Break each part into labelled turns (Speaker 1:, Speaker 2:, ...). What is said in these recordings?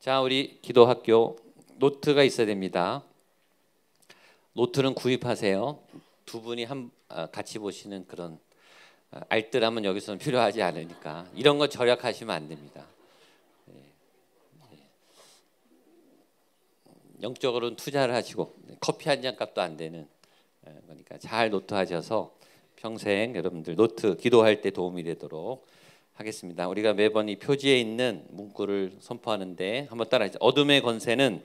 Speaker 1: 자, 우리 기도학교 노트가 있어야 됩니다. 노트는 구입하세요. 두 분이 같이 보시는 그런 알뜰함은 여기서는 필요하지 않으니까 이런 거 절약하시면 안 됩니다. 영적으로는 투자를 하시고 커피 한 잔 값도 안 되는 거니까 잘 노트 하셔서 평생 여러분들 노트 기도할 때 도움이 되도록 하겠습니다. 우리가 매번 이 표지에 있는 문구를 선포하는데 한번 따라하죠. 어둠의 권세는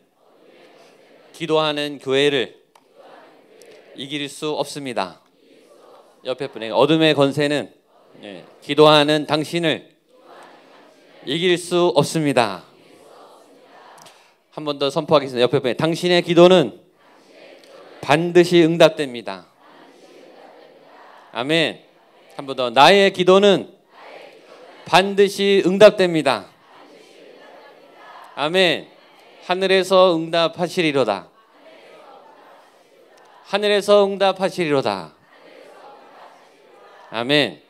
Speaker 1: 기도하는 교회를 이길 수 없습니다. 옆에 분에게 어둠의 권세는 기도하는 당신을 이길 수 없습니다. 한 번 더 선포하겠습니다. 옆에 분에게 당신의 기도는 반드시 응답됩니다. 아멘. 한 번 더 나의 기도는 반드시 응답됩니다. 아멘. 하늘에서 응답하시리로다. 하늘에서 응답하시리로다. 아멘.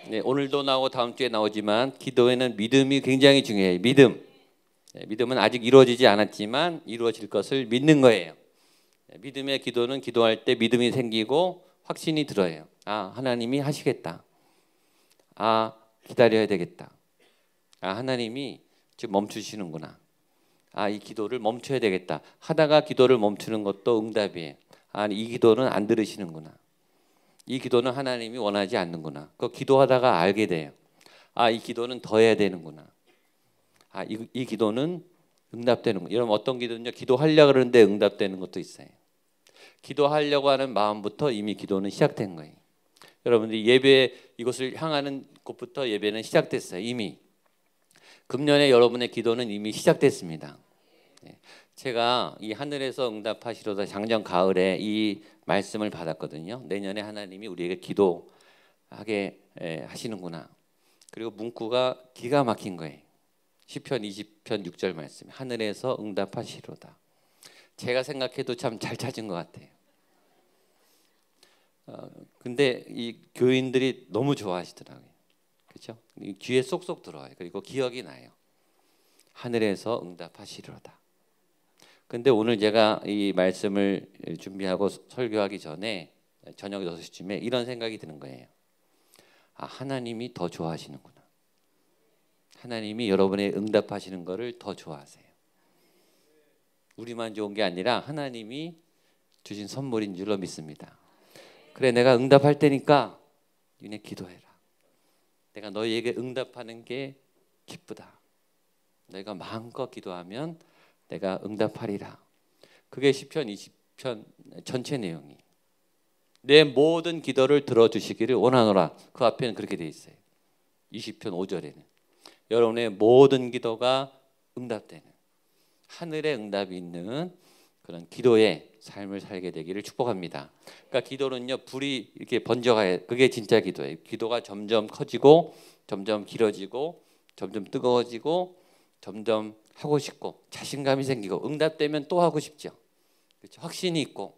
Speaker 1: 네, 오늘도 나오고 다음 주에 나오지만 기도에는 믿음이 굉장히 중요해요. 믿음. 믿음은 아직 이루어지지 않았지만 이루어질 것을 믿는 거예요. 믿음의 기도는 기도할 때 믿음이 생기고 확신이 들어요. 아, 하나님이 하시겠다. 아, 기다려야 되겠다. 아, 하나님이 지금 멈추시는구나. 아, 이 기도를 멈춰야 되겠다. 하다가 기도를 멈추는 것도 응답이에요. 아, 이 기도는 안 들으시는구나. 이 기도는 하나님이 원하지 않는구나. 그 기도하다가 알게 돼요. 아, 이 기도는 더 해야 되는구나. 아, 이 기도는 응답되는구나. 여러분 어떤 기도는요, 기도하려고 그러는데 응답되는 것도 있어요. 기도하려고 하는 마음부터 이미 기도는 시작된 거예요. 여러분들이 예배 이곳을 향하는 곳부터 예배는 시작됐어요. 이미 금년에 여러분의 기도는 이미 시작됐습니다. 제가 이 하늘에서 응답하시로다 작년 가을에 이 말씀을 받았거든요. 내년에 하나님이 우리에게 기도하게 하시는구나. 그리고 문구가 기가 막힌 거예요. 시편 20편 6절 말씀. 하늘에서 응답하시로다. 제가 생각해도 참 잘 찾은 것 같아요. 근데 이 교인들이 너무 좋아하시더라고요. 그렇죠? 귀에 쏙쏙 들어와요. 그리고 기억이 나요. 하늘에서 응답하시리로다. 근데 오늘 제가 이 말씀을 준비하고 설교하기 전에 저녁 6시쯤에 이런 생각이 드는 거예요. 아, 하나님이 더 좋아하시는구나. 하나님이 여러분의 응답하시는 거를 더 좋아하세요. 우리만 좋은 게 아니라 하나님이 주신 선물인 줄로 믿습니다. 그래, 내가 응답할 테니까 니네 기도해라. 내가 너희에게 응답하는 게 기쁘다. 너희가 마음껏 기도하면 내가 응답하리라. 그게 시편 20편 전체 내용이. 내 모든 기도를 들어주시기를 원하노라. 그 앞에는 그렇게 돼 있어요. 20편 5절에는 여러분의 모든 기도가 응답되는 하늘의 응답이 있는 그런 기도의 삶을 살게 되기를 축복합니다. 그러니까 기도는요, 불이 이렇게 번져가야, 그게 진짜 기도예요. 기도가 점점 커지고 점점 길어지고 점점 뜨거워지고 점점 하고 싶고 자신감이 생기고 응답되면 또 하고 싶죠. 그렇죠? 확신이 있고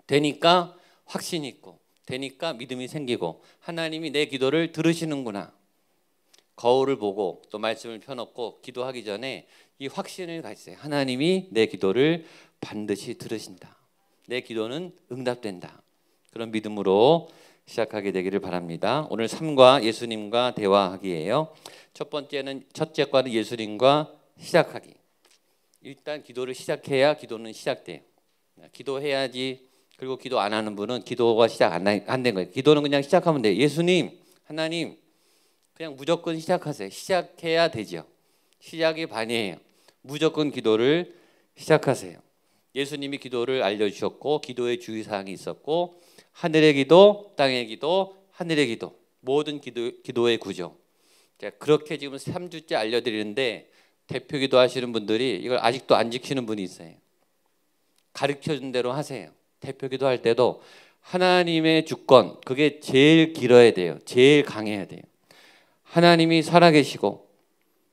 Speaker 1: 되니까 확신이 있고 되니까 믿음이 생기고 하나님이 내 기도를 들으시는구나. 거울을 보고 또 말씀을 펴놓고 기도하기 전에 이 확신을 가지세요. 하나님이 내 기도를 반드시 들으신다. 내 기도는 응답된다. 그런 믿음으로 시작하게 되기를 바랍니다. 오늘 삶과 예수님과 대화하기예요. 첫째 과는 예수님과 시작하기. 일단 기도를 시작해야 기도는 시작돼요. 기도해야지. 그리고 기도 안 하는 분은 기도가 시작 안 된 거예요. 기도는 그냥 시작하면 돼요. 예수님, 하나님, 그냥 무조건 시작하세요. 시작해야 되죠. 시작이 반이에요. 무조건 기도를 시작하세요. 예수님이 기도를 알려주셨고 기도의 주의사항이 있었고 하늘의 기도, 땅의 기도, 하늘의 기도 모든 기도의 구조. 제가 그렇게 지금 3주째 알려드리는데 대표 기도하시는 분들이 이걸 아직도 안 지키는 분이 있어요. 가르쳐준 대로 하세요. 대표 기도할 때도 하나님의 주권 그게 제일 길어야 돼요. 제일 강해야 돼요. 하나님이 살아계시고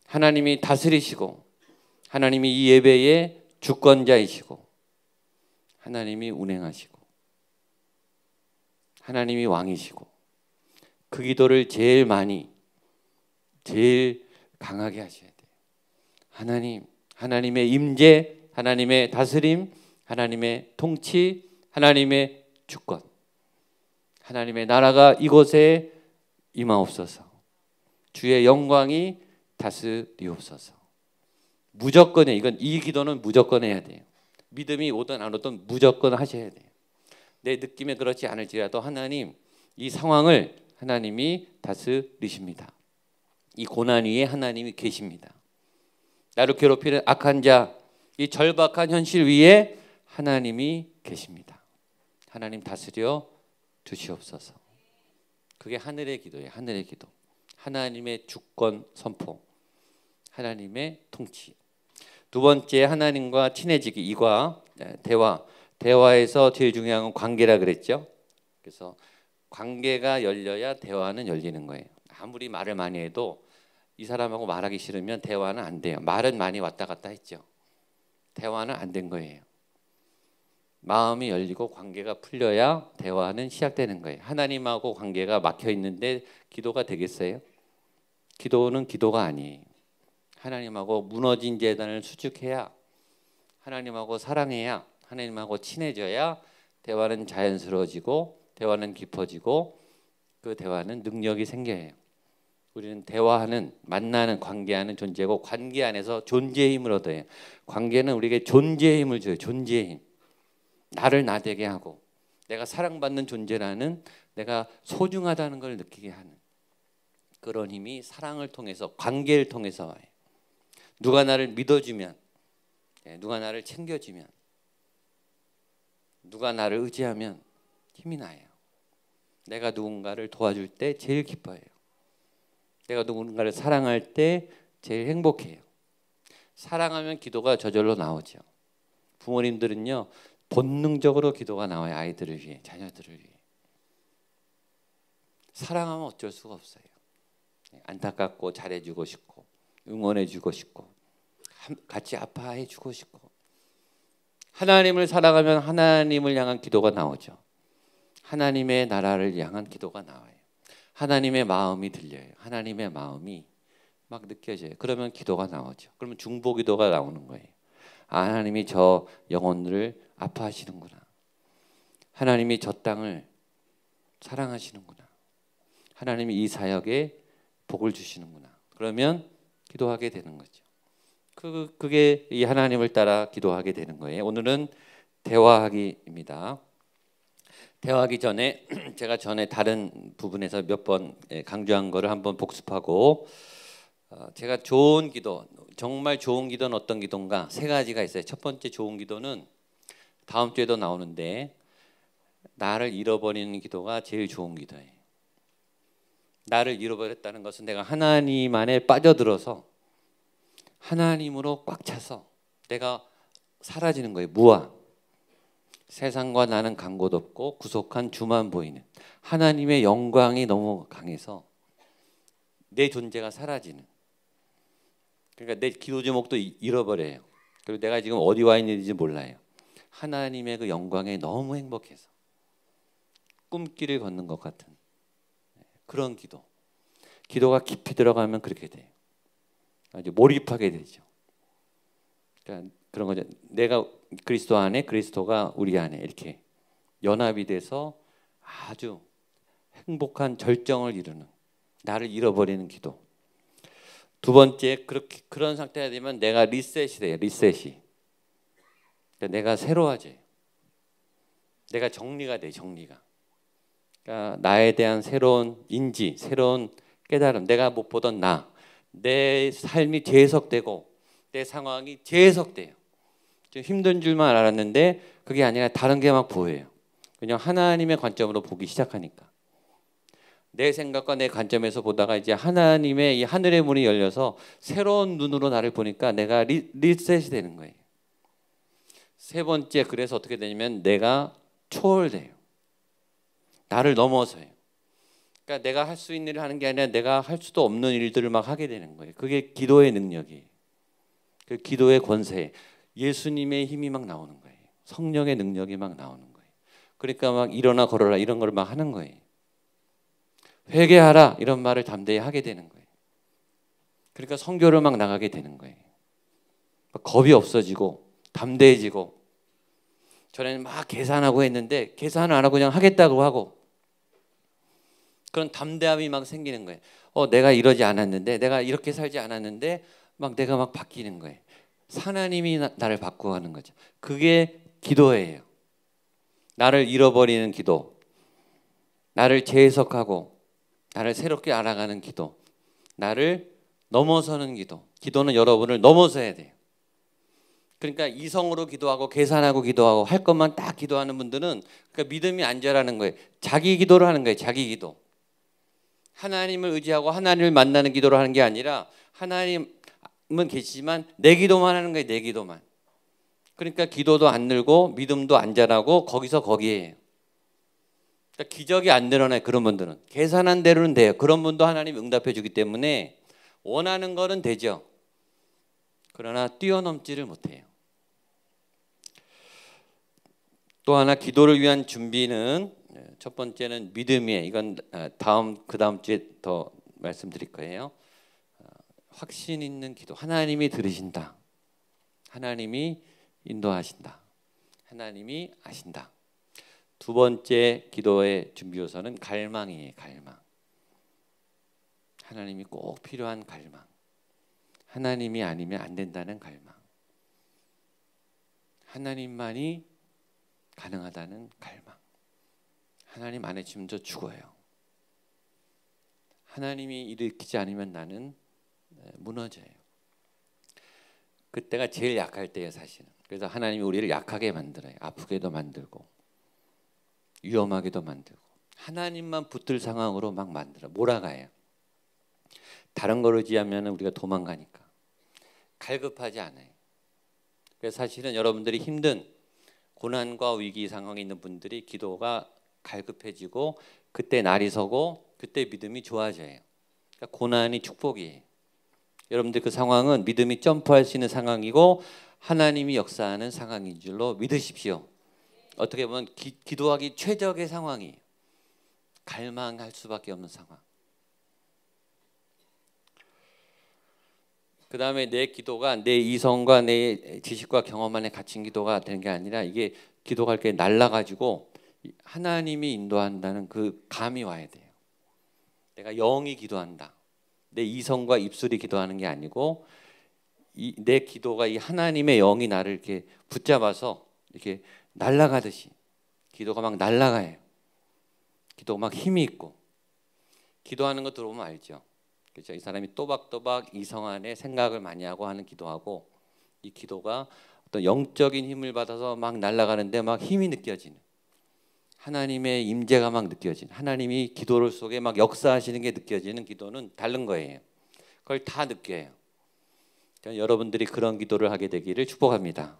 Speaker 1: 하나님이 다스리시고 하나님이 이 예배의 주권자이시고 하나님이 운행하시고 하나님이 왕이시고 그 기도를 제일 많이 제일 강하게 하셔야 돼요. 하나님 하나님의 임재, 하나님의 다스림, 하나님의 통치, 하나님의 주권, 하나님의 나라가 이곳에 임하옵소서. 주의 영광이 다스리옵소서. 무조건에, 이 기도는 무조건 해야 돼요. 믿음이 오든 안 오든 무조건 하셔야 돼요. 내 느낌에 그렇지 않을지라도 하나님, 이 상황을 하나님이 다스리십니다. 이 고난 위에 하나님이 계십니다. 나를 괴롭히는 악한 자, 이 절박한 현실 위에 하나님이 계십니다. 하나님 다스려 주시옵소서. 그게 하늘의 기도예요. 하늘의 기도. 하나님의 주권 선포, 하나님의 통치. 두 번째, 하나님과 친해지기. 이과 대화. 대화에서 제일 중요한 건 관계라 그랬죠. 그래서 관계가 열려야 대화는 열리는 거예요. 아무리 말을 많이 해도 이 사람하고 말하기 싫으면 대화는 안 돼요. 말은 많이 왔다 갔다 했죠. 대화는 안 된 거예요. 마음이 열리고 관계가 풀려야 대화는 시작되는 거예요. 하나님하고 관계가 막혀 있는데 기도가 되겠어요? 기도는 기도가 아니에요. 하나님하고 무너진 재단을 수축해야, 하나님하고 사랑해야, 하나님하고 친해져야 대화는 자연스러워지고 대화는 깊어지고 그 대화는 능력이 생겨요. 우리는 대화하는, 만나는, 관계하는 존재고 관계 안에서 존재의 힘을 얻어요. 관계는 우리에게 존재의 힘을 줘요. 존재의 힘. 나를 나되게 하고 내가 사랑받는 존재라는, 내가 소중하다는 걸 느끼게 하는 그런 힘이 사랑을 통해서, 관계를 통해서 와요. 누가 나를 믿어주면, 누가 나를 챙겨주면, 누가 나를 의지하면 힘이 나요. 내가 누군가를 도와줄 때 제일 기뻐해요. 내가 누군가를 사랑할 때 제일 행복해요. 사랑하면 기도가 저절로 나오죠. 부모님들은요, 본능적으로 기도가 나와요. 아이들을 위해, 자녀들을 위해. 사랑하면 어쩔 수가 없어요. 안타깝고 잘해주고 싶고, 응원해주고 싶고, 같이 아파해주고 싶고. 하나님을 사랑하면 하나님을 향한 기도가 나오죠. 하나님의 나라를 향한 기도가 나와요. 하나님의 마음이 들려요. 하나님의 마음이 막 느껴져요. 그러면 기도가 나오죠. 그러면 중보기도가 나오는 거예요. 아, 하나님이 저 영혼들을 아파하시는구나. 하나님이 저 땅을 사랑하시는구나. 하나님이 이 사역에 복을 주시는구나. 그러면 기도하게 되는 거죠. 그게 이 하나님을 따라 기도하게 되는 거예요. 오늘은 대화하기입니다. 대화하기 전에 제가 전에 다른 부분에서 몇 번 강조한 거를 한번 복습하고, 제가 좋은 기도, 정말 좋은 기도는 어떤 기도인가? 세 가지가 있어요. 첫 번째 좋은 기도는 다음 주에도 나오는데, 나를 잃어버리는 기도가 제일 좋은 기도예요. 나를 잃어버렸다는 것은 내가 하나님 안에 빠져들어서 하나님으로 꽉 차서 내가 사라지는 거예요. 무아. 세상과 나는 간 곳 없고 구속한 주만 보이는 하나님의 영광이 너무 강해서 내 존재가 사라지는, 그러니까 내 기도 제목도 잃어버려요. 그리고 내가 지금 어디 와 있는지 몰라요. 하나님의 그 영광에 너무 행복해서 꿈길을 걷는 것 같은 그런 기도. 기도가 깊이 들어가면 그렇게 돼요. 아주 몰입하게 되죠. 그러니까 그런 거죠. 내가 그리스도 안에, 그리스도가 우리 안에 이렇게 연합이 돼서 아주 행복한 절정을 이루는, 나를 잃어버리는 기도. 두 번째, 그런 상태가 되면 내가 리셋이 돼요. 리셋이. 그러니까 내가 새로워져요. 내가 정리가 돼요. 정리가. 그러니까 나에 대한 새로운 인지, 새로운 깨달음, 내가 못 보던 나, 내 삶이 재해석되고 내 상황이 재해석돼요. 좀 힘든 줄만 알았는데 그게 아니라 다른 게 막 보여요. 그냥 하나님의 관점으로 보기 시작하니까. 내 생각과 내 관점에서 보다가 이제 하나님의 이 하늘의 문이 열려서 새로운 눈으로 나를 보니까 내가 리셋이 되는 거예요. 세 번째, 그래서 어떻게 되냐면 내가 초월돼요. 나를 넘어서요. 그러니까 내가 할 수 있는 일을 하는 게 아니라 내가 할 수도 없는 일들을 막 하게 되는 거예요. 그게 기도의 능력이에요. 그 기도의 권세, 예수님의 힘이 막 나오는 거예요. 성령의 능력이 막 나오는 거예요. 그러니까 막 일어나 걸어라 이런 걸 막 하는 거예요. 회개하라 이런 말을 담대히 하게 되는 거예요. 그러니까 선교를 막 나가게 되는 거예요. 겁이 없어지고 담대해지고, 전에는 막 계산하고 했는데 계산을 안 하고 그냥 하겠다고 하고, 그런 담대함이 막 생기는 거예요. 내가 이러지 않았는데, 내가 이렇게 살지 않았는데 막 내가 막 바뀌는 거예요. 하나님이 나를 바꾸어가는 거죠. 그게 기도예요. 나를 잃어버리는 기도, 나를 재해석하고 나를 새롭게 알아가는 기도, 나를 넘어서는 기도. 기도는 여러분을 넘어서야 돼요. 그러니까 이성으로 기도하고 계산하고 기도하고 할 것만 딱 기도하는 분들은, 그러니까 믿음이 안 자라는 거예요. 자기 기도를 하는 거예요. 자기 기도. 하나님을 의지하고 하나님을 만나는 기도를 하는 게 아니라, 하나님은 계시지만 내 기도만 하는 거예요. 내 기도만. 그러니까 기도도 안 늘고 믿음도 안 자라고 거기서 거기에요. 그러니까 기적이 안 늘어나요. 그런 분들은 계산한 대로는 돼요. 그런 분도 하나님 응답해 주기 때문에 원하는 거는 되죠. 그러나 뛰어넘지를 못해요. 또 하나 기도를 위한 준비는, 첫 번째는 믿음이에요. 이건 그 다음 주에 더 말씀드릴 거예요. 확신 있는 기도. 하나님이 들으신다. 하나님이 인도하신다. 하나님이 아신다. 두 번째 기도의 준비 요소는 갈망이에요. 갈망. 하나님이 꼭 필요한 갈망. 하나님이 아니면 안 된다는 갈망. 하나님만이 가능하다는 갈망. 하나님 안 해주면 저 죽어요. 하나님이 일으키지 않으면 나는 무너져요. 그때가 제일 약할 때예요, 사실은. 그래서 하나님이 우리를 약하게 만들어요. 아프게도 만들고 위험하게도 만들고, 하나님만 붙들 상황으로 막 만들어 몰아가요. 다른 걸 의지하면 우리가 도망가니까 갈급하지 않아요. 그래서 사실은 여러분들이 힘든 고난과 위기 상황에 있는 분들이 기도가 갈급해지고, 그때 날이 서고 그때 믿음이 좋아져요. 그러니까 고난이 축복이에요. 여러분들 그 상황은 믿음이 점프할 수 있는 상황이고 하나님이 역사하는 상황인 줄로 믿으십시오. 어떻게 보면 기도하기 최적의 상황이에요. 갈망할 수밖에 없는 상황. 그 다음에 내 기도가 내 이성과 내 지식과 경험 안에 갇힌 기도가 되는 게 아니라, 이게 기도가 이렇게 날라가지고 하나님이 인도한다는 그 감이 와야 돼요. 내가 영이 기도한다. 내 이성과 입술이 기도하는 게 아니고, 내 기도가 이 하나님의 영이 나를 이렇게 붙잡아서 이렇게 날아가듯이 기도가 막 날아가요. 기도가 막 힘이 있고, 기도하는 거 들어보면 알죠. 그렇죠? 이 사람이 또박또박 이성 안에 생각을 많이 하고 하는 기도하고, 이 기도가 어떤 영적인 힘을 받아서 막 날아가는데 막 힘이 느껴지는, 하나님의 임재가 막 느껴지는, 하나님이 기도를 속에 막 역사하시는 게 느껴지는 기도는 다른 거예요. 그걸 다 느껴요. 그러니까 여러분들이 그런 기도를 하게 되기를 축복합니다.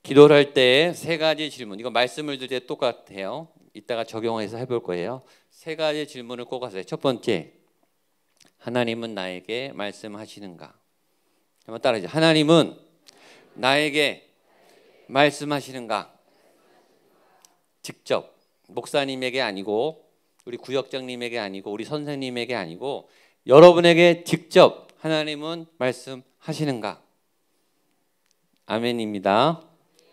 Speaker 1: 기도를 할 때 세 가지 질문, 이거 말씀을 드릴 때 똑같아요. 이따가 적용해서 해볼 거예요. 세 가지 질문을 꼭 하세요. 첫 번째, 하나님은 나에게 말씀하시는가? 한번 따라하죠. 하나님은 나에게 말씀하시는가? 직접, 목사님에게 아니고, 우리 구역장님에게 아니고, 우리 선생님에게 아니고, 여러분에게 직접 하나님은 말씀하시는가? 아멘입니다.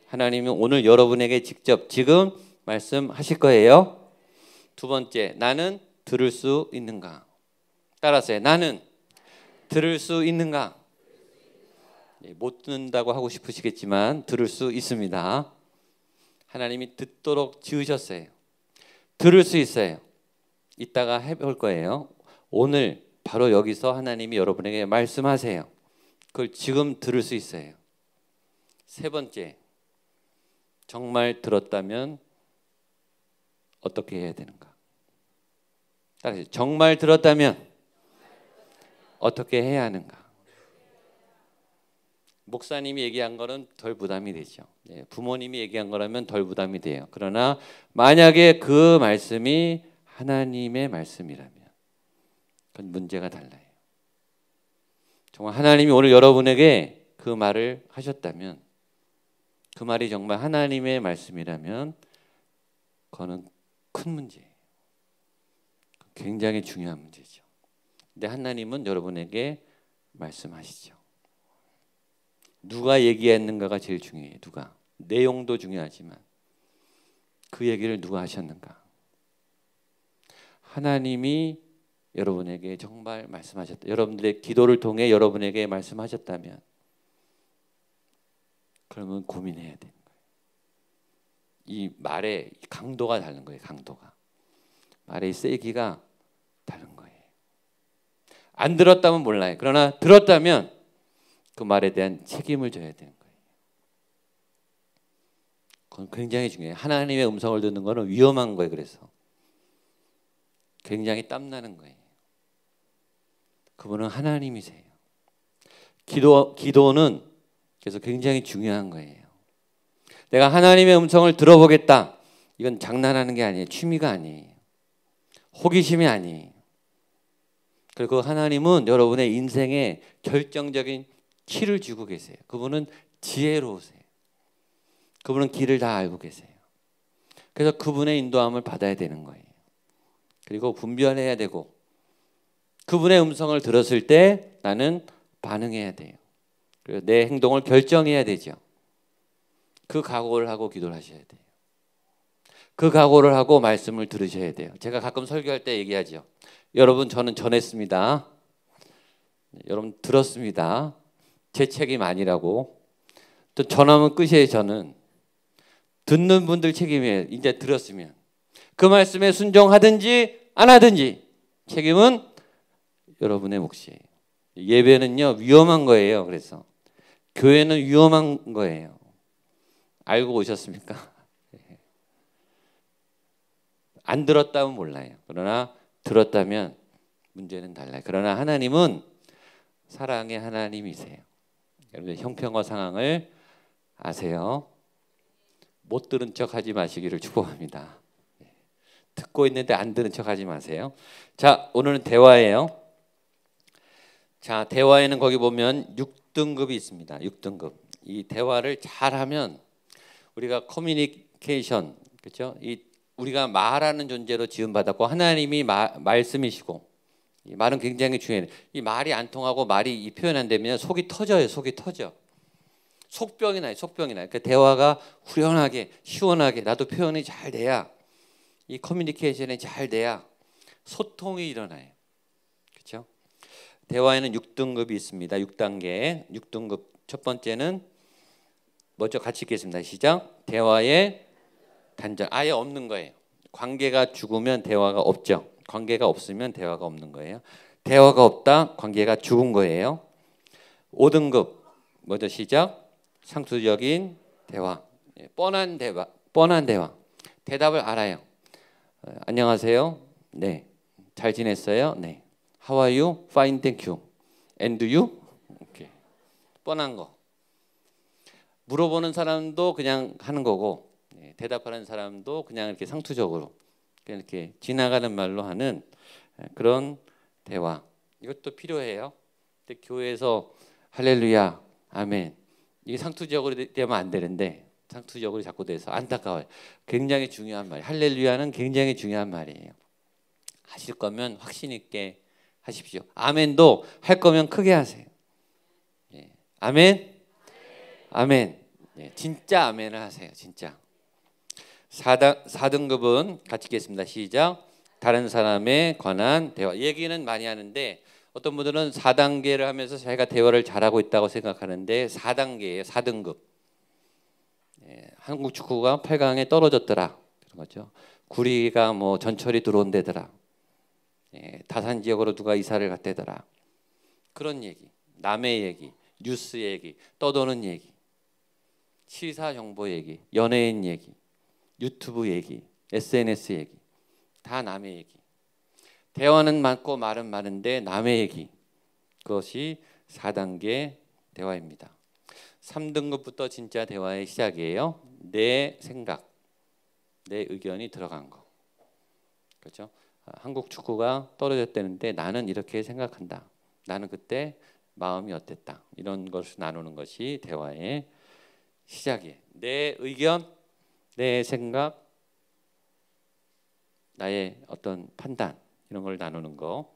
Speaker 1: 하나님은 오늘 여러분에게 직접 지금 말씀하실 거예요. 두 번째, 나는 들을 수 있는가? 따라서요. 나는 들을 수 있는가? 못 듣는다고 하고 싶으시겠지만 들을 수 있습니다. 하나님이 듣도록 지으셨어요. 들을 수 있어요. 이따가 해볼 거예요. 오늘 바로 여기서 하나님이 여러분에게 말씀하세요. 그걸 지금 들을 수 있어요. 세 번째, 정말 들었다면 어떻게 해야 되는가? 따라서 정말 들었다면 어떻게 해야 하는가? 목사님이 얘기한 거는 덜 부담이 되죠. 부모님이 얘기한 거라면 덜 부담이 돼요. 그러나 만약에 그 말씀이 하나님의 말씀이라면 그건 문제가 달라요. 정말 하나님이 오늘 여러분에게 그 말을 하셨다면, 그 말이 정말 하나님의 말씀이라면 그거는 큰 문제예요. 굉장히 중요한 문제죠. 근데 하나님은 여러분에게 말씀하시죠. 누가 얘기했는가가 제일 중요해요. 누가. 내용도 중요하지만 그 얘기를 누가 하셨는가. 하나님이 여러분에게 정말 말씀하셨다. 여러분들의 기도를 통해 여러분에게 말씀하셨다면 그러면 고민해야 되는 거예요. 이 말의 강도가 다른 거예요. 강도가. 말의 세기가 다른 거예요. 안 들었다면 몰라요. 그러나 들었다면 그 말에 대한 책임을 져야 되는 거예요. 그건 굉장히 중요해요. 하나님의 음성을 듣는 거는 위험한 거예요. 그래서 굉장히 땀나는 거예요. 그분은 하나님이세요. 기도는 그래서 굉장히 중요한 거예요. 내가 하나님의 음성을 들어보겠다. 이건 장난하는 게 아니에요. 취미가 아니에요. 호기심이 아니에요. 그리고 하나님은 여러분의 인생에 결정적인 키를 쥐고 계세요. 그분은 지혜로우세요. 그분은 길을 다 알고 계세요. 그래서 그분의 인도함을 받아야 되는 거예요. 그리고 분별해야 되고 그분의 음성을 들었을 때 나는 반응해야 돼요. 그리고 내 행동을 결정해야 되죠. 그 각오를 하고 기도를 하셔야 돼요. 그 각오를 하고 말씀을 들으셔야 돼요. 제가 가끔 설교할 때 얘기하죠. 여러분 저는 전했습니다. 여러분 들었습니다. 제 책임 아니라고. 또 전하면 끝이에요. 저는 듣는 분들 책임이에요. 이제 들었으면 그 말씀에 순종하든지 안 하든지 책임은 여러분의 몫이에요. 예배는요 위험한 거예요. 그래서 교회는 위험한 거예요. 알고 오셨습니까? 안 들었다면 몰라요. 그러나 들었다면 문제는 달라요. 그러나 하나님은 사랑의 하나님이세요. 여러분 형편과 상황을 아세요. 못 들은 척 하지 마시기를 축복합니다. 듣고 있는데 안 들은 척 하지 마세요. 자, 오늘은 대화예요. 자, 대화에는 거기 보면 6등급이 있습니다. 6등급. 이 대화를 잘하면 우리가 커뮤니케이션, 그렇죠? 우리가 말하는 존재로 지음받았고 하나님이 말씀이시고 이 말은 굉장히 중요해요. 이 말이 안 통하고 말이 이 표현 안 되면 속이 터져요. 속이 터져. 속병이 나요. 속병이 나요. 그 대화가 후련하게 시원하게 나도 표현이 잘 돼야 이 커뮤니케이션이 잘 돼야 소통이 일어나요. 그렇죠? 대화에는 6등급이 있습니다. 6단계. 6등급 첫 번째는 먼저 같이 읽겠습니다. 시작. 대화의 단절. 아예 없는 거예요. 관계가 죽으면 대화가 없죠. 관계가 없으면 대화가 없는 거예요. 대화가 없다. 관계가 죽은 거예요. 5등급. 먼저 시작. 상투적인 대화. 뻔한 대화. 뻔한 대화. 대답을 알아요. 안녕하세요. 네. 잘 지냈어요? 네. How are you? Fine, thank you. And you? 오케이. 뻔한 거. 물어보는 사람도 그냥 하는 거고 대답하는 사람도 그냥 이렇게 상투적으로 이렇게 지나가는 말로 하는 그런 대화. 이것도 필요해요. 근데 교회에서 할렐루야, 아멘. 이게 상투적으로 되면 안 되는데 상투적으로 자꾸 돼서 안타까워요. 굉장히 중요한 말이에요. 할렐루야는 굉장히 중요한 말이에요. 하실 거면 확신 있게 하십시오. 아멘도 할 거면 크게 하세요. 예. 아멘. 아멘. 예. 진짜 아멘을 하세요. 진짜. 4등급은 같이 읽겠습니다. 시작. 다른 사람에 관한 대화. 얘기는 많이 하는데 어떤 분들은 4단계를 하면서 자기가 대화를 잘하고 있다고 생각하는데 4단계예요. 4등급. 예, 한국 축구가 8강에 떨어졌더라. 그런 거죠. 구리가 뭐 전철이 들어온대더라. 예, 다산 지역으로 누가 이사를 갔대더라. 그런 얘기. 남의 얘기, 뉴스 얘기, 떠도는 얘기, 시사 정보 얘기, 연예인 얘기, 유튜브 얘기, SNS 얘기. 다 남의 얘기. 대화는 많고 말은 많은데 남의 얘기. 그것이 4단계 대화입니다. 3등급부터 진짜 대화의 시작이에요. 내 생각, 내 의견이 들어간 거. 그렇죠? 한국 축구가 떨어졌다는데 나는 이렇게 생각한다. 나는 그때 마음이 어땠다. 이런 것을 나누는 것이 대화의 시작이에요. 내 의견, 내 생각, 나의 어떤 판단 이런 걸 나누는 거.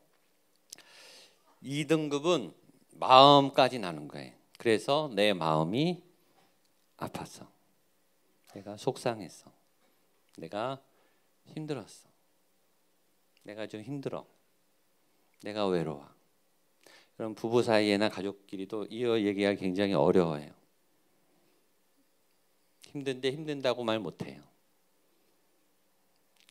Speaker 1: 2등급은 마음까지 나누는 거예요. 그래서 내 마음이 아팠어. 내가 속상했어. 내가 힘들었어. 내가 좀 힘들어. 내가 외로워. 그럼 부부 사이에나 가족끼리도 이어 얘기하기 굉장히 어려워요. 힘든데 힘든다고 말 못해요.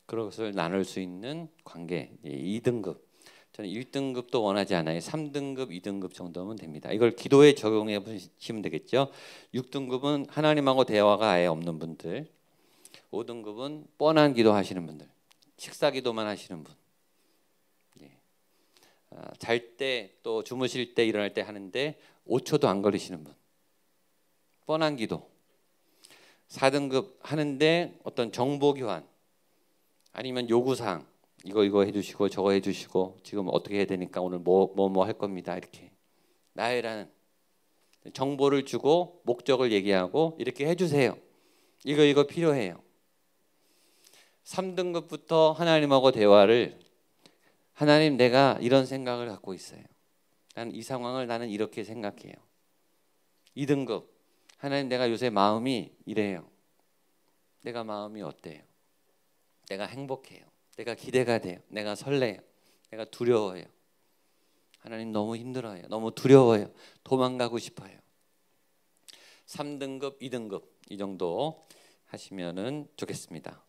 Speaker 1: 그것을 나눌 수 있는 관계 2등급. 저는 1등급도 원하지 않아요. 3등급, 2등급 정도면 됩니다. 이걸 기도에 적용해 보시면 되겠죠. 6등급은 하나님하고 대화가 아예 없는 분들. 5등급은 뻔한 기도하시는 분들. 식사 기도만 하시는 분. 잘 때 또 주무실 때 일어날 때 하는데 5초도 안 걸리시는 분. 뻔한 기도. 4등급 하는데 어떤 정보 교환 아니면 요구사항 이거 해주시고 저거 해주시고 지금 어떻게 해야 되니까 오늘 뭐 할 겁니다. 이렇게 나열하는 정보를 주고 목적을 얘기하고 이렇게 해주세요. 이거 필요해요. 3등급부터 하나님하고 대화를 하나님 내가 이런 생각을 갖고 있어요. 나는 이 상황을 나는 이렇게 생각해요. 2등급 하나님 내가 요새 마음이 이래요. 내가 마음이 어때요? 내가 행복해요. 내가 기대가 돼요. 내가 설레요. 내가 두려워요. 하나님 너무 힘들어요. 너무 두려워요. 도망가고 싶어요. 3등급, 2등급 이 정도 하시면은 좋겠습니다.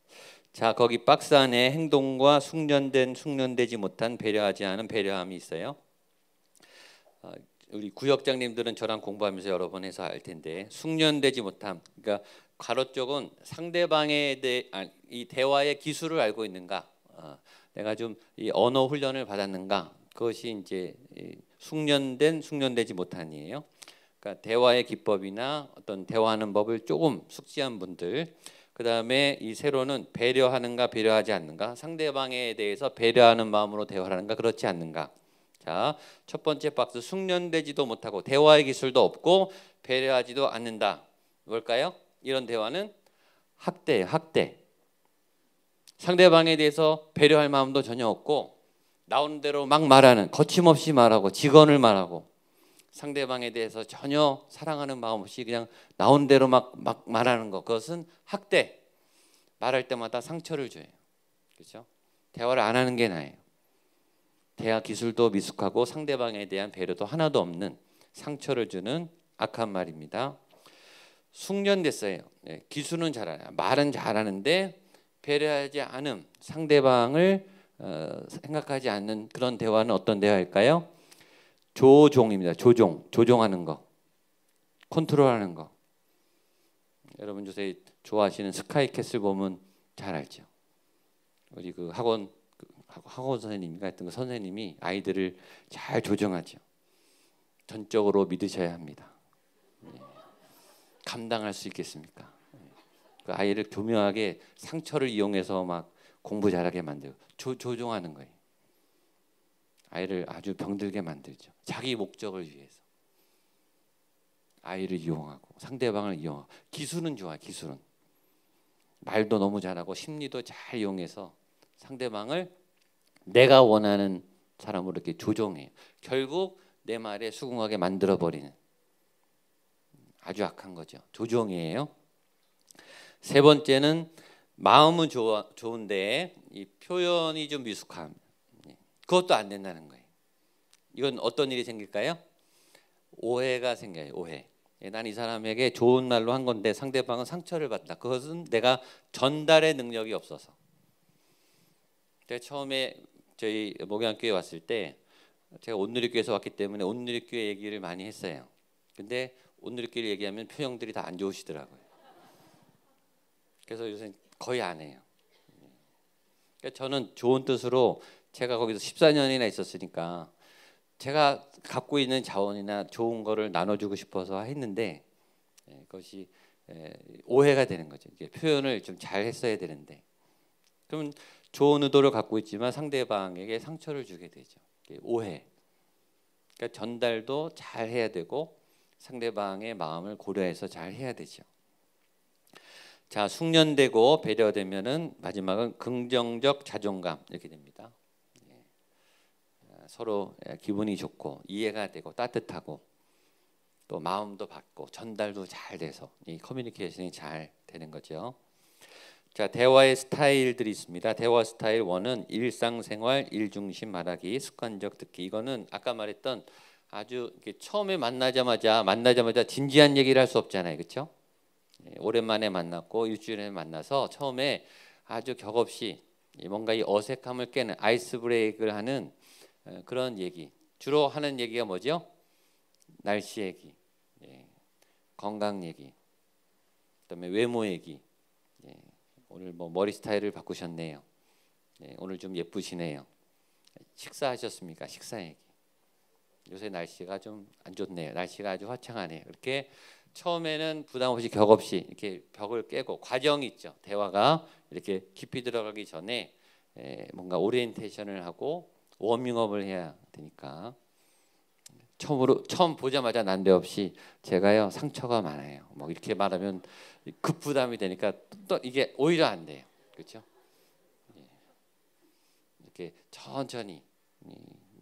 Speaker 1: 자, 거기 박스 안에 행동과 숙련된 숙련되지 못한 배려하지 않은 배려함이 있어요. 우리 구역장님들은 저랑 공부하면서 여러 번 해서 알 텐데 숙련되지 못함. 그러니까 괄호 쪽은 상대방에 대해 이 대화의 기술을 알고 있는가, 내가 좀 이 언어 훈련을 받았는가, 그것이 이제 숙련된 숙련되지 못한이에요. 그러니까 대화의 기법이나 어떤 대화하는 법을 조금 숙지한 분들. 그 다음에 이 세로는 배려하는가 배려하지 않는가, 상대방에 대해서 배려하는 마음으로 대화하는가 그렇지 않는가. 자, 첫 번째 박스 숙련되지도 못하고 대화의 기술도 없고 배려하지도 않는다. 뭘까요? 이런 대화는 학대예요. 학대. 상대방에 대해서 배려할 마음도 전혀 없고 나오는 대로 막 말하는, 거침없이 말하고 직언을 말하고 상대방에 대해서 전혀 사랑하는 마음 없이 그냥 나온 대로 막 말하는 것, 그것은 학대. 말할 때마다 상처를 줘요. 그렇죠? 대화를 안 하는 게 나아요. 대화 기술도 미숙하고 상대방에 대한 배려도 하나도 없는 상처를 주는 악한 말입니다. 숙련됐어요. 기술은 잘하냐, 말은 잘하는데 배려하지 않음, 상대방을 생각하지 않는 그런 대화는 어떤 대화일까요? 조종입니다. 조종하는 거, 컨트롤하는 거. 여러분 요새 좋아하시는 스카이캐슬 보면 잘 알죠. 우리 그 학원 선생님인가 했던 그 선생님이 아이들을 잘 조정하죠. 전적으로 믿으셔야 합니다. 감당할 수 있겠습니까? 그 아이를 교묘하게 상처를 이용해서 막 공부 잘하게 만들고 조종하는 거예요. 아이를 아주 병들게 만들죠. 자기 목적을 위해서 아이를 이용하고 상대방을 이용하고. 기술은 좋아. 기술은 말도 너무 잘하고 심리도 잘 이용해서 상대방을 내가 원하는 사람으로 이렇게 조종해요. 결국 내 말에 수긍하게 만들어 버리는 아주 악한 거죠. 조종이에요. 세 번째는 마음은 좋은데 이 표현이 좀 미숙함. 그것도 안 된다는 거예요. 이건 어떤 일이 생길까요? 오해가 생겨요. 오해. 난 이 사람에게 좋은 말로 한 건데 상대방은 상처를 받다. 그것은 내가 전달의 능력이 없어서. 제가 처음에 저희 목양교회 왔을 때 제가 온누리교회에서 왔기 때문에 온누리교회 얘기를 많이 했어요. 근데 온누리교회 얘기하면 표정들이 다 안 좋으시더라고요. 그래서 요새 거의 안 해요. 그러니까 저는 좋은 뜻으로 제가 거기서 14년이나 있었으니까 제가 갖고 있는 자원이나 좋은 거를 나눠주고 싶어서 했는데 그것이 오해가 되는 거죠. 이게 표현을 좀 잘 했어야 되는데 그러면 좋은 의도를 갖고 있지만 상대방에게 상처를 주게 되죠. 오해. 그러니까 전달도 잘 해야 되고 상대방의 마음을 고려해서 잘 해야 되죠. 자, 숙련되고 배려되면은 마지막은 긍정적 자존감 이렇게 됩니다. 서로 기분이 좋고 이해가 되고 따뜻하고 또 마음도 받고 전달도 잘 돼서 이 커뮤니케이션이 잘 되는 거죠. 자, 대화의 스타일들이 있습니다. 대화 스타일 1은 일상생활, 일중심 말하기, 습관적 듣기. 이거는 아까 말했던 아주 이렇게 처음에 만나자마자 진지한 얘기를 할 수 없잖아요, 그렇죠? 오랜만에 만났고 일주일에 만나서 처음에 아주 격없이 뭔가 이 어색함을 깨는 아이스 브레이크를 하는 그런 얘기. 주로 하는 얘기가 뭐죠? 날씨 얘기, 건강 얘기, 그다음에 외모 얘기. 오늘 뭐 머리 스타일을 바꾸셨네요. 오늘 좀 예쁘시네요. 식사하셨습니까? 식사 얘기. 요새 날씨가 좀 안 좋네요. 날씨가 아주 화창하네요. 이렇게 처음에는 부담 없이 격없이 이렇게 벽을 깨고 과정이 있죠. 대화가 이렇게 깊이 들어가기 전에 뭔가 오리엔테이션을 하고 워밍업을 해야 되니까 처음 보자마자 난데없이 제가요 상처가 많아요. 뭐 이렇게 말하면 급 부담이 되니까 또 이게 오히려 안 돼요. 그렇죠? 이렇게 천천히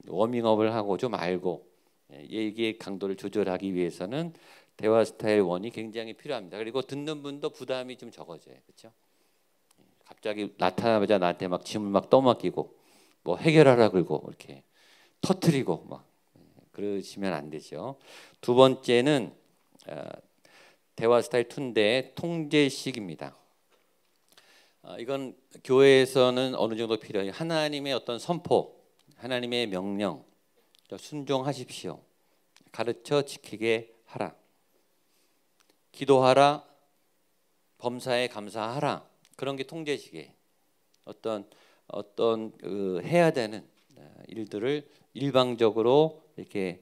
Speaker 1: 워밍업을 하고 좀 알고 얘기의 강도를 조절하기 위해서는 대화 스타일 1이 굉장히 필요합니다. 그리고 듣는 분도 부담이 좀 적어져요. 그렇죠? 갑자기 나타나자마자 나한테 막 짐을 막 떠맡기고 뭐 해결하라 그러고 이렇게 터트리고 막 그러시면 안 되죠. 두 번째는 대화 스타일 2인데 통제식입니다. 이건 교회에서는 어느 정도 필요해요. 하나님의 어떤 선포, 하나님의 명령, 순종하십시오. 가르쳐 지키게 하라. 기도하라. 범사에 감사하라. 그런 게 통제식이에요. 어떤 해야 되는 일들을 일방적으로 이렇게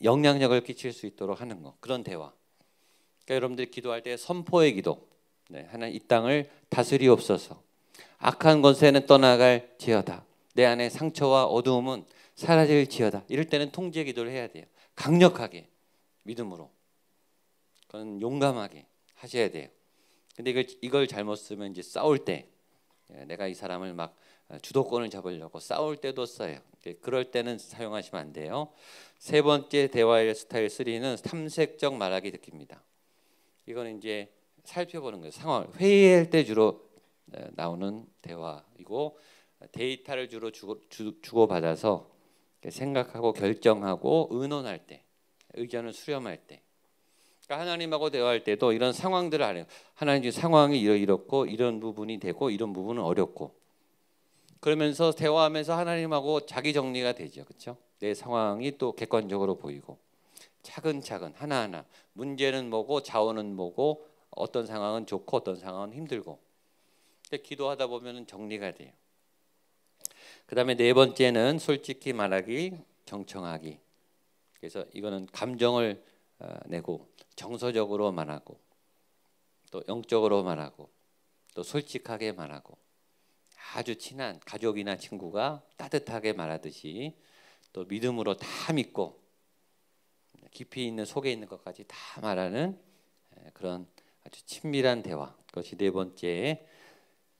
Speaker 1: 영향력을 끼칠 수 있도록 하는 거. 그런 대화. 그러니까 여러분들이 기도할 때 선포의 기도. 하나님 이 땅을 다스리옵소서. 악한 것에는 떠나갈지어다. 내 안에 상처와 어두움은 사라질지어다. 이럴 때는 통제 기도를 해야 돼요. 강력하게 믿음으로. 그건 용감하게 하셔야 돼요. 근데 이걸 잘못 쓰면 이제 싸울 때 내가 이 사람을 막 주도권을 잡으려고 싸울 때도 써요. 그럴 때는 사용하시면 안 돼요. 세 번째 대화의 스타일 3는 탐색적 말하기 듣기입니다. 이거는 이제 살펴보는 거예요. 상황 회의할 때 주로 나오는 대화이고 데이터를 주로 주고받아서 생각하고 결정하고 의논할 때, 의견을 수렴할 때. 그러니까 하나님하고 대화할 때도 이런 상황들을 알아요. 하나님 지금 상황이 이렇고 이런 부분이 되고 이런 부분은 어렵고. 그러면서 대화하면서 하나님하고 자기 정리가 되죠. 그렇죠? 내 상황이 또 객관적으로 보이고 차근차근 하나하나 문제는 뭐고 자원은 뭐고 어떤 상황은 좋고 어떤 상황은 힘들고. 기도하다 보면 정리가 돼요. 그다음에 네 번째는 솔직히 말하기, 경청하기. 그래서 이거는 감정을 내고 정서적으로 말하고 또 영적으로 말하고 또 솔직하게 말하고 아주 친한 가족이나 친구가 따뜻하게 말하듯이 또 믿음으로 다 믿고 깊이 있는 속에 있는 것까지 다 말하는 그런 아주 친밀한 대화. 그것이 네 번째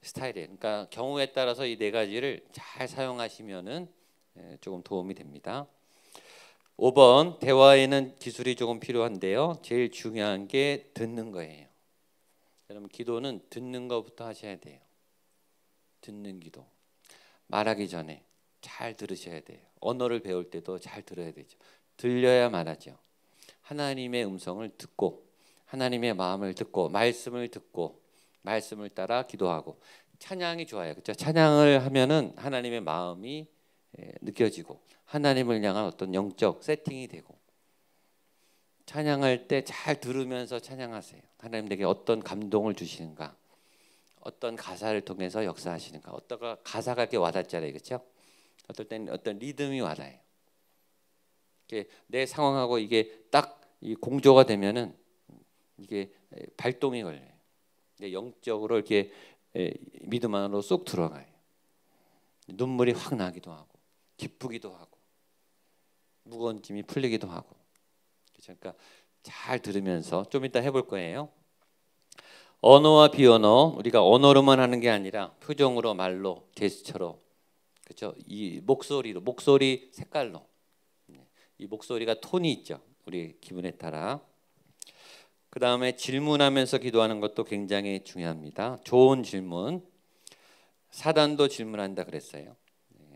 Speaker 1: 스타일이에요. 그러니까 경우에 따라서 이 네 가지를 잘 사용하시면은 조금 도움이 됩니다. 5번 대화에는 기술이 조금 필요한데요. 제일 중요한 게 듣는 거예요. 여러분 기도는 듣는 것부터 하셔야 돼요. 듣는 기도. 말하기 전에 잘 들으셔야 돼요. 언어를 배울 때도 잘 들어야 되죠. 들려야 말하죠. 하나님의 음성을 듣고 하나님의 마음을 듣고 말씀을 듣고 말씀을 따라 기도하고 찬양이 좋아요. 그렇죠? 찬양을 하면은 하나님의 마음이 느껴지고 하나님을 향한 어떤 영적 세팅이 되고 찬양할 때 잘 들으면서 찬양하세요. 하나님 내게 어떤 감동을 주시는가, 어떤 가사를 통해서 역사하시는가. 어떤 가사가 이렇게 와닿잖아요, 그렇죠? 어떨 때는 어떤 리듬이 와닿아요. 내 상황하고 이게 딱 이 공조가 되면은 이게 발동이 걸려요. 영적으로 이렇게 믿음 안으로 쏙 들어가요. 눈물이 확 나기도 하고 기쁘기도 하고 무거운 짐이 풀리기도 하고. 그러니까 잘 들으면서 좀 이따 해볼 거예요. 언어와 비언어, 우리가 언어로만 하는 게 아니라 표정으로, 말로, 제스처로, 그렇죠? 이 목소리로, 목소리 색깔로, 이 목소리가 톤이 있죠. 우리 기분에 따라. 그 다음에 질문하면서 기도하는 것도 굉장히 중요합니다. 좋은 질문. 사단도 질문한다 그랬어요.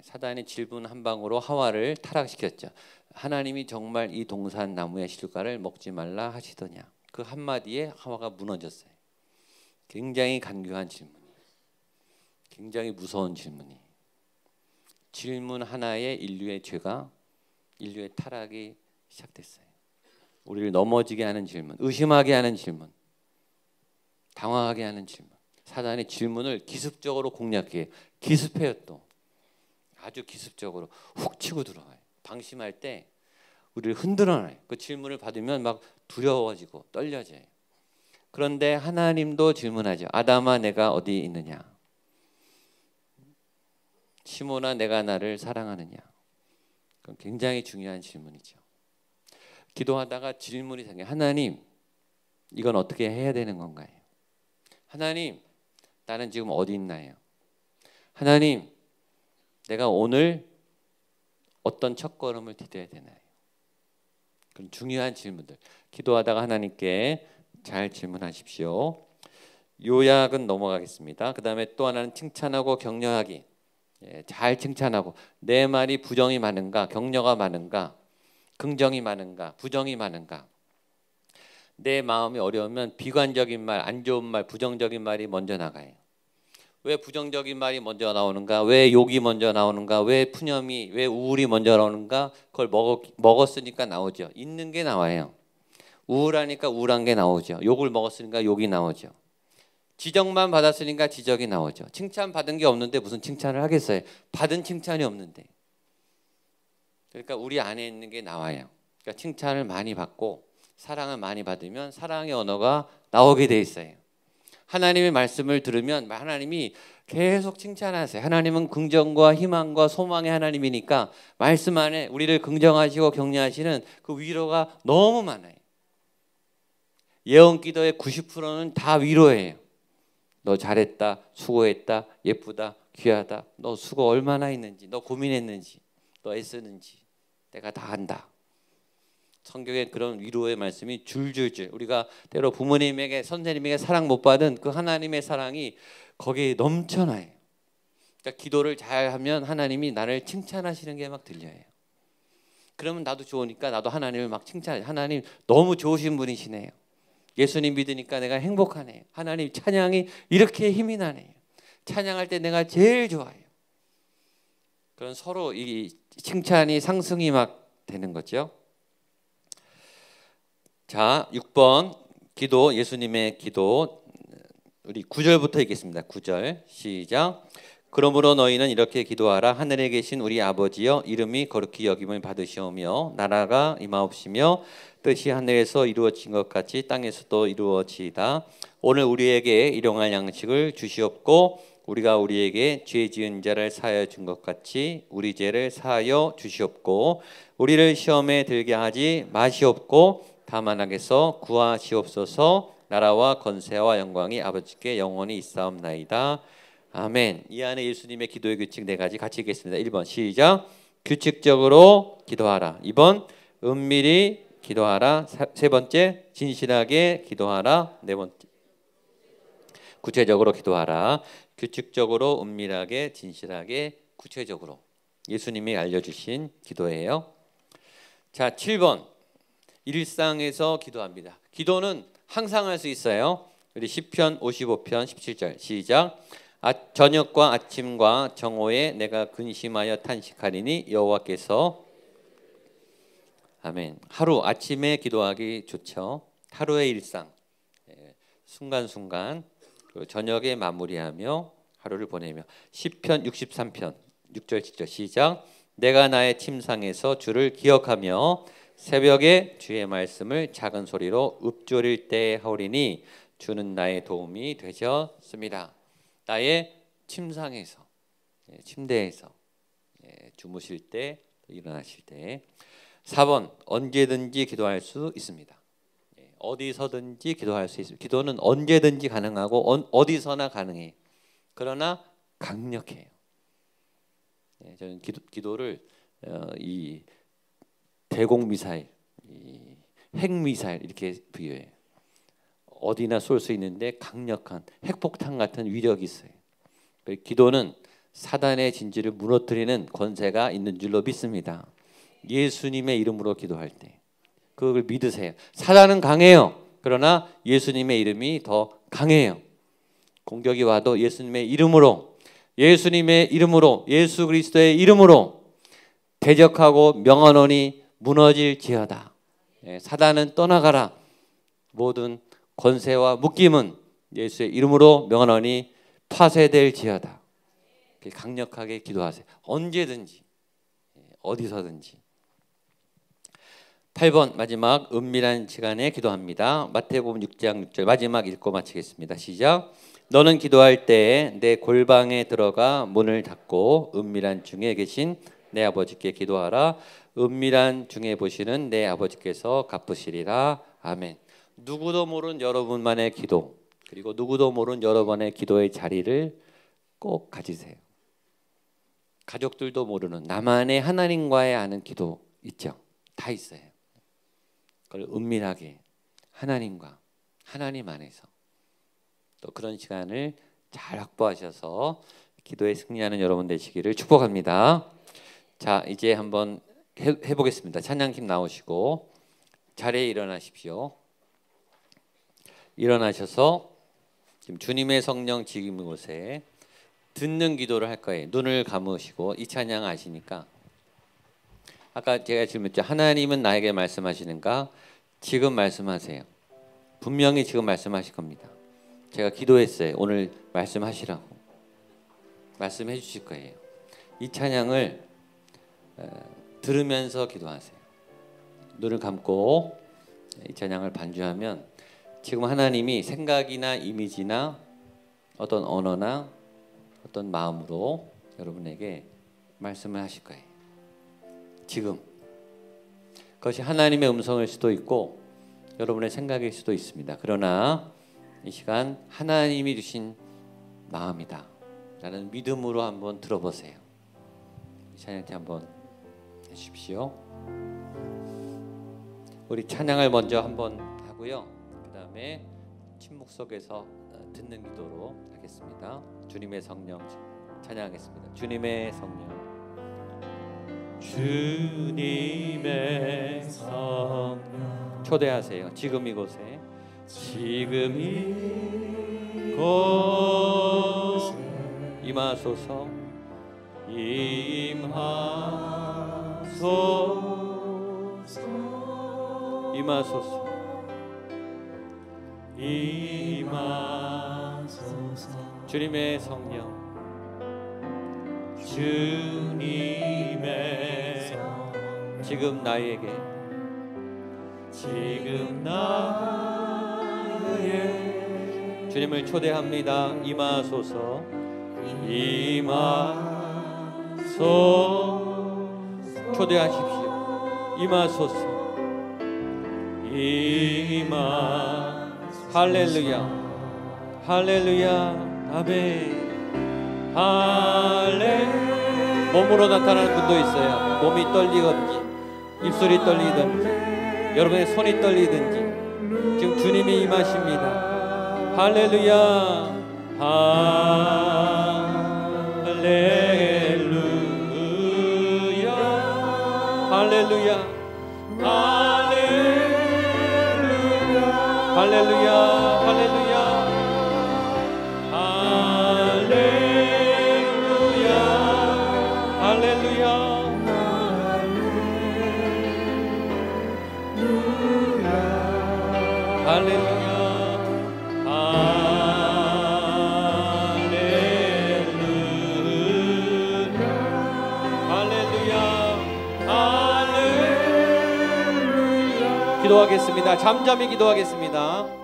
Speaker 1: 사단이 질문 한 방으로 하와를 타락시켰죠. 하나님이 정말 이 동산 나무의 실과를 먹지 말라 하시더냐. 그 한마디에 하와가 무너졌어요. 굉장히 간교한 질문이, 굉장히 무서운 질문이. 질문 하나에 인류의 죄가, 인류의 타락이 시작됐어요. 우리를 넘어지게 하는 질문, 의심하게 하는 질문, 당황하게 하는 질문. 사단이 질문을 기습적으로 공략해요. 기습해요. 또 아주 기습적으로 훅 치고 들어와요. 방심할 때 우리를 흔들어놔요. 그 질문을 받으면 막 두려워지고 떨려져요. 그런데 하나님도 질문하죠. 아담아, 내가 어디 있느냐? 시몬아, 내가 나를 사랑하느냐? 그건 굉장히 중요한 질문이죠. 기도하다가 질문이 생겨요. 하나님, 이건 어떻게 해야 되는 건가요? 하나님, 나는 지금 어디 있나요? 하나님, 내가 오늘 어떤 첫걸음을 디뎌야 되나요? 그런 중요한 질문들. 기도하다가 하나님께 잘 질문하십시오. 요약은 넘어가겠습니다. 그 다음에 또 하나는 칭찬하고 격려하기. 잘 칭찬하고, 내 말이 부정이 많은가, 격려가 많은가, 긍정이 많은가, 부정이 많은가. 내 마음이 어려우면 비관적인 말, 안 좋은 말, 부정적인 말이 먼저 나가요. 왜 부정적인 말이 먼저 나오는가? 왜 욕이 먼저 나오는가? 왜 푸념이, 왜 우울이 먼저 나오는가? 그걸 먹었으니까 나오죠. 있는 게 나와요. 우울하니까 우울한 게 나오죠. 욕을 먹었으니까 욕이 나오죠. 지적만 받았으니까 지적이 나오죠. 칭찬 받은 게 없는데 무슨 칭찬을 하겠어요? 받은 칭찬이 없는데. 그러니까 우리 안에 있는 게 나와요. 그러니까 칭찬을 많이 받고 사랑을 많이 받으면 사랑의 언어가 나오게 돼 있어요. 하나님의 말씀을 들으면 하나님이 계속 칭찬하세요. 하나님은 긍정과 희망과 소망의 하나님이니까 말씀 안에 우리를 긍정하시고 격려하시는 그 위로가 너무 많아요. 예언 기도의 90%는 다 위로예요. 너 잘했다, 수고했다, 예쁘다, 귀하다. 너 수고 얼마나 했는지, 너 고민했는지, 너 애쓰는지 내가 다 안다. 성경에 그런 위로의 말씀이 줄줄줄. 우리가 때로 부모님에게, 선생님에게 사랑 못 받은 그 하나님의 사랑이 거기에 넘쳐나요. 그러니까 기도를 잘하면 하나님이 나를 칭찬하시는 게 막 들려요. 그러면 나도 좋으니까 나도 하나님을 막 칭찬해요. 하나님 너무 좋으신 분이시네요. 예수님 믿으니까 내가 행복하네요. 하나님 찬양이 이렇게 힘이 나네요. 찬양할 때 내가 제일 좋아요. 그런 서로 이 칭찬이 상승이 막 되는 거죠. 자, 6번 기도, 예수님의 기도. 우리 9절부터 읽겠습니다. 9절 시작. 그러므로 너희는 이렇게 기도하라. 하늘에 계신 우리 아버지여, 이름이 거룩히 여김을 받으시오며 나라가 임하옵시며 뜻이 하늘에서 이루어진 것 같이 땅에서도 이루어지이다. 오늘 우리에게 일용할 양식을 주시옵고 우리가 우리에게 죄 지은 자를 사하여 준 것 같이 우리 죄를 사하여 주시옵고 우리를 시험에 들게 하지 마시옵고 다만 악에서 구하시옵소서. 나라와 권세와 영광이 아버지께 영원히 있사옵나이다. 아멘. 이 안에 예수님의 기도의 규칙 4가지 같이 읽겠습니다. 1번 시작. 규칙적으로 기도하라. 2번 은밀히 기도하라. 3번째 진실하게 기도하라. 4번째 구체적으로 기도하라. 규칙적으로, 은밀하게, 진실하게, 구체적으로. 예수님이 알려주신 기도예요. 자, 7번 일상에서 기도합니다. 기도는 항상 할 수 있어요. 우리 시편 55편 17절 시작. 저녁과 아침과 정오에 내가 근심하여 탄식하리니 여호와께서. 아멘. 하루 아침에 기도하기 좋죠. 하루의 일상, 순간순간, 그리고 저녁에 마무리하며 하루를 보내며. 시편 63편 6절 7절 시작. 내가 나의 침상에서 주를 기억하며 새벽에 주의 말씀을 작은 소리로 읊조릴 때 하오리니 주는 나의 도움이 되셨습니다. 나의 침상에서, 침대에서, 주무실 때, 일어나실 때. 4번 언제든지 기도할 수 있습니다. 어디서든지 기도할 수 있습니다. 기도는 언제든지 가능하고 어디서나 가능해요. 그러나 강력해요. 저는 기도를 이 대공 미사일, 핵미사일 이렇게 비유해요. 어디나 쏠 수 있는데 강력한 핵폭탄 같은 위력이 있어요. 기도는 사단의 진지를 무너뜨리는 권세가 있는 줄로 믿습니다. 예수님의 이름으로 기도할 때 그걸 믿으세요. 사단은 강해요. 그러나 예수님의 이름이 더 강해요. 공격이 와도 예수님의 이름으로, 예수님의 이름으로, 예수 그리스도의 이름으로 대적하고 명하노니 무너질지어다. 사단은 떠나가라. 모든 권세와 묶임은 예수의 이름으로 명하노니 파쇄될지어다. 강력하게 기도하세요. 언제든지 어디서든지. 8번 마지막 은밀한 시간에 기도합니다. 마태복음 6장 6절 마지막 읽고 마치겠습니다. 시작. 너는 기도할 때에 내 골방에 들어가 문을 닫고 은밀한 중에 계신 내 아버지께 기도하라. 은밀한 중에 보시는 내 아버지께서 갚으시리라. 아멘. 누구도 모르는 여러분만의 기도, 그리고 누구도 모르는 여러분의 기도의 자리를 꼭 가지세요. 가족들도 모르는 나만의 하나님과의 아는 기도 있죠. 다 있어요. 그걸 은밀하게 하나님과 하나님 안에서 또 그런 시간을 잘 확보하셔서 기도에 승리하는 여러분 되시기를 축복합니다. 자, 이제 한번 해보겠습니다. 찬양팀 나오시고 자리에 일어나십시오. 일어나셔서 지금 주님의 성령 지금 곳에 듣는 기도를 할 거예요. 눈을 감으시고 이 찬양 아시니까 아까 제가 질문했죠. 하나님은 나에게 말씀하시는가? 지금 말씀하세요. 분명히 지금 말씀하실 겁니다. 제가 기도했어요. 오늘 말씀하시라고. 말씀해 주실 거예요. 이 찬양을 들으면서 기도하세요. 눈을 감고 이 찬양을 반주하면 지금 하나님이 생각이나 이미지나 어떤 언어나 어떤 마음으로 여러분에게 말씀을 하실 거예요. 지금 그것이 하나님의 음성일 수도 있고 여러분의 생각일 수도 있습니다. 그러나 이 시간 하나님이 주신 마음이다 라는 믿음으로 한번 들어보세요. 이 찬양 때 한번 해주십시오. 우리 찬양을 먼저 한번 하고요. 그 다음에 침묵 속에서 듣는 기도로 하겠습니다. 주님의 성령 찬양하겠습니다. 주님의 성령, 주님의 성령 초대하세요. 지금 이곳에, 지금 이곳에 임하소서, 임하소서, 임하소서, 임하소서. 주님의 성령, 주님의 성령 지금 나에게, 지금 나의 주님을 초대합니다. 임하소서, 임하소서. 초대하십시오. 임하소서, 할렐루야, 할렐루야, 아멘. 할렐루야. 몸으로 나타나는 분도 있어요. 몸이 떨리든지 입술이 떨리든지 여러분의 손이 떨리든지 지금 주님이 임하십니다. 할렐루야, 할렐루야, 할렐루야, 할렐루야, 할렐루야, 할렐루야, 할렐루야, 할렐루야, 할렐루야, 할렐루야, 할렐루야. 기도하겠습니다. 잠잠히 기도하겠습니다.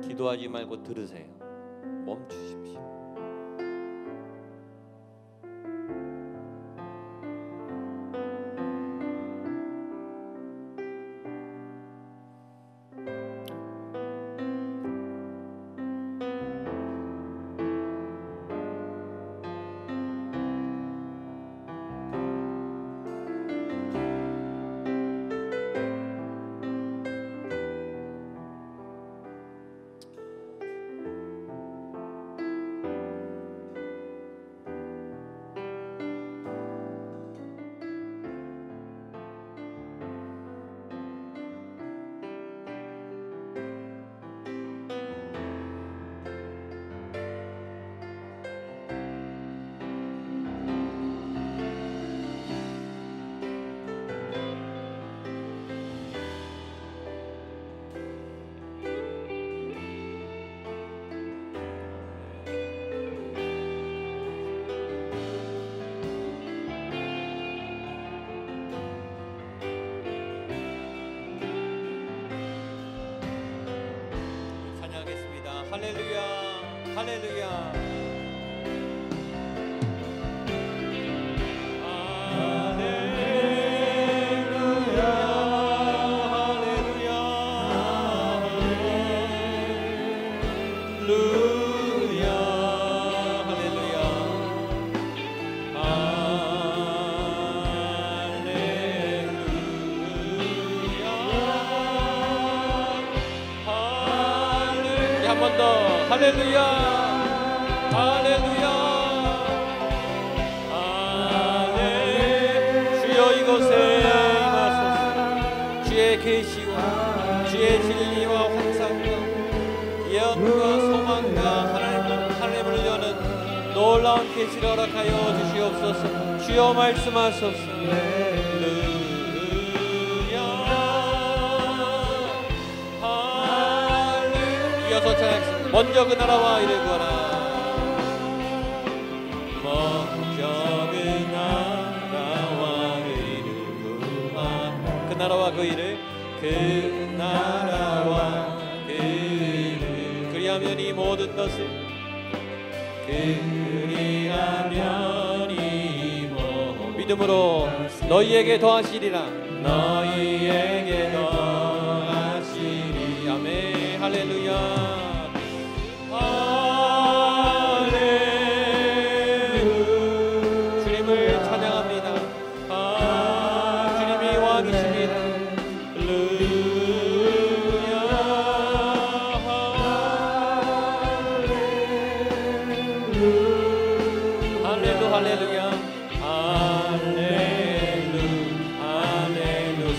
Speaker 1: 기도하지 말고 들으세요. 멈추십시오. 할렐루야, 할렐루야. 한 번 더 할렐루야, 할렐루야, 할렐. 주여 이곳에 임하소서. 주의 계시와 주의 진리와 환상과 예언과 소망과 하나님을 여는 놀라운 계시를 허락하여 주시옵소서. 주여 말씀하소서. 먼저 그 나라와 이를 구하라. 먼저 그 나라와 이를 구하라. 그 나라와 그 일을, 그 나라와 그 일을. 그리하면 이 모든 것을, 그리하면 이 모든 믿음으로 너희에게 더하시리라. 너희에게 더하시리. 아멘. 할렐루야.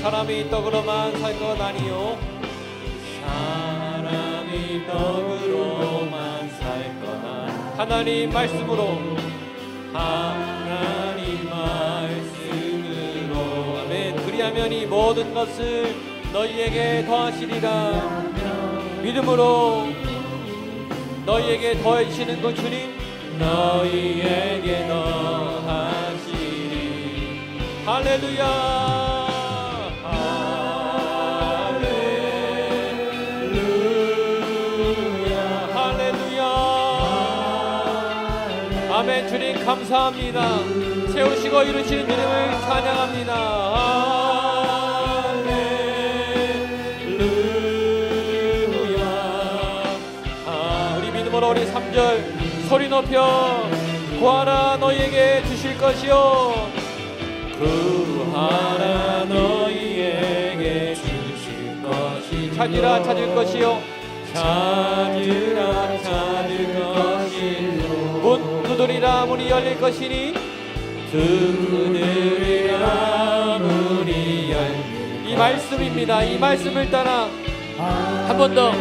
Speaker 1: 사람이 떡으로만 살 것 아니요, 사람이 떡으로만 살 거나 하나님 말씀으로, 하나님 말씀으로. 아멘. 그리하면 이 모든 것을 너희에게 더하시리라. 믿음으로 너희에게 더하시는 그 주님, 너희에게 더하시리. 할렐루야. 아멘. 주님 감사합니다. 세우시고 이루시는 이름을 찬양합니다. 할렐루야. 우리 믿음으로 우리 3절 소리 높여 구하라 너희에게 주실 것이요, 구하라 너희에게 주실 것이, 찾으라 찾을 것이요, 찾으라 찾을 것이요, 문 두드리라 문이 열릴 것이니, 두드리라 문이 열릴. 이 말씀입니다. 이 말씀을 따라 한 번 더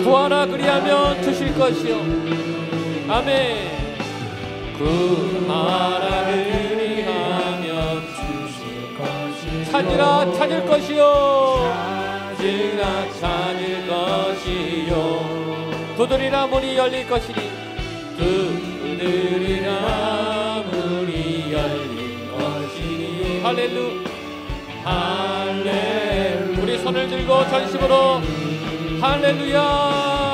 Speaker 1: 구하라 그리하면 주실 것이요. 아멘. 구하라 그리하면 주실 것이요, 찾으라 찾을 것이요, 찾으라 찾을 것이요, 두드리라 문이 열릴 것이니, 두드리라 문이 열릴 것이니. 할렐루, 할렐루. 우리 손을 들고 전심으로 할렐루야.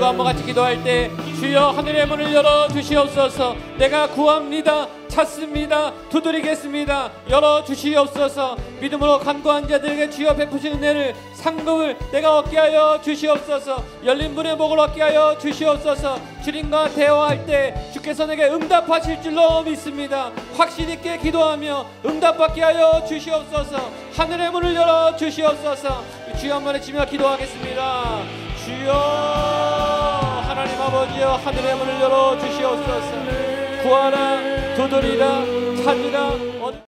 Speaker 2: 들고 한번 같이 기도할 때 주여 하늘의 문을 열어 주시옵소서. 내가 구합니다. 찾습니다. 두드리겠습니다. 열어 주시옵소서. 믿음으로 간구한 자들에게 주여 베푸신 은혜를 상급을 내가 얻게 하여 주시옵소서. 열린 문의 복을 얻게 하여 주시옵소서. 주님과 대화할 때 주께서 내게 응답하실 줄로 믿습니다. 확신 있게 기도하며 응답받게 하여 주시옵소서. 하늘의 문을 열어 주시옵소서. 주여 한번 외치며 기도하겠습니다. 주여 하나님 아버지여 하늘의 문을 열어 주시옵소서. 구하라 두드리라 찾으라